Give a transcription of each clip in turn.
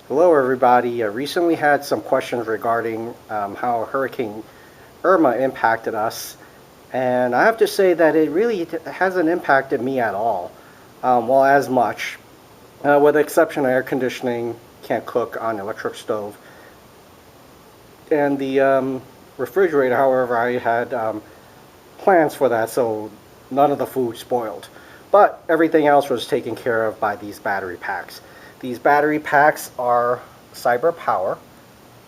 Hello everybody. I recently had some questions regarding how Hurricane Irma impacted us, and I have to say that it really hasn't impacted me at all. Well, as much, with the exception of air conditioning, can't cook on electric stove, and the refrigerator. However, I had plans for that, so none of the food spoiled. But everything else was taken care of by these battery packs. These battery packs are cyber power,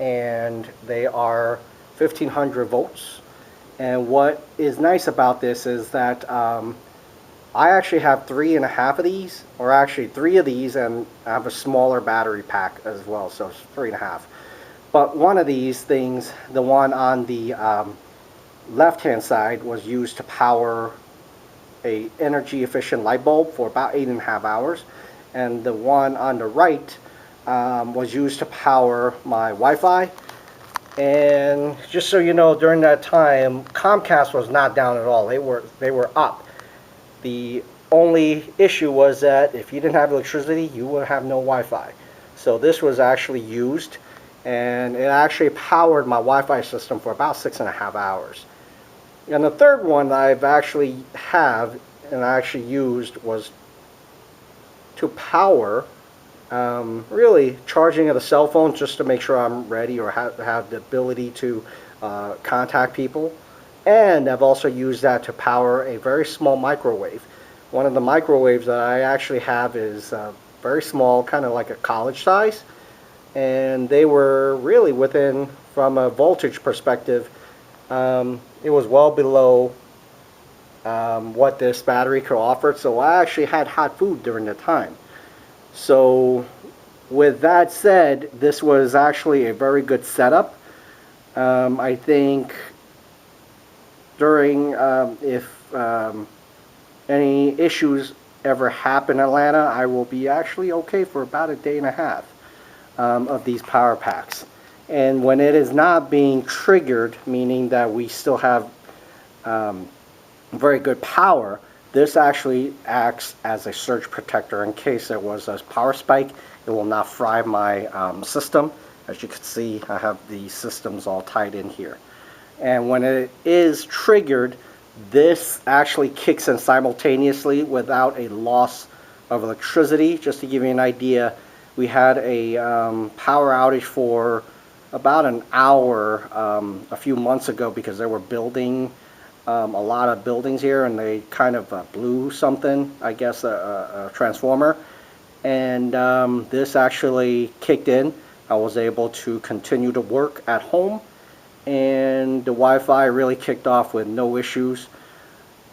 and they are 1500 volts. And what is nice about this is that I actually have 3.5 of these, or actually 3 of these, and I have a smaller battery pack as well, so it's 3.5. But one of these things, the one on the left-hand side, was used to power a energy efficient light bulb for about 8.5 hours, and the one on the right was used to power my Wi-Fi. And just so you know, during that time, Comcast was not down at all. They were up. The only issue was that if you didn't have electricity, you would have no Wi-Fi. So this was actually used, and it actually powered my Wi-Fi system for about 6.5 hours. And the third one that I've actually and I actually used was to power really charging of the cell phone, just to make sure I'm ready or have the ability to contact people. And I've also used that to power a very small microwave. One of the microwaves that I actually have is very small, kind of like a college size, and they were really within, from a voltage perspective, it was well below what this battery could offer, so I actually had hot food during the time. So with that said, this was actually a very good setup. I think during if any issues ever happen in Atlanta, I will be actually okay for about a day and a half of these power packs. And when it is not being triggered, meaning that we still have very good power, this actually acts as a surge protector in case there was a power spike. It will not fry my system. As you can see, I have the systems all tied in here. And when it is triggered, this actually kicks in simultaneously without a loss of electricity. Just to give you an idea, we had a power outage for about an hour a few months ago because they were building a lot of buildings here, and they kind of blew something, I guess a transformer, and this actually kicked in. I was able to continue to work at home, and the Wi-Fi really kicked off with no issues.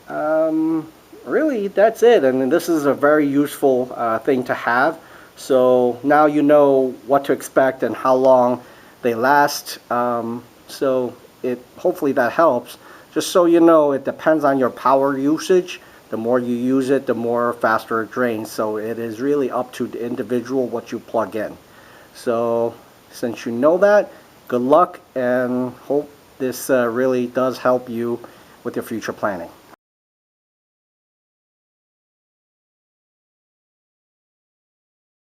Really, that's it. And this is a very useful thing to have. So now you know what to expect and how long they last. So hopefully that helps. Just so you know, it depends on your power usage. The more you use it, the more faster it drains. So it is really up to the individual what you plug in. So since you know that, good luck, and hope this really does help you with your future planning.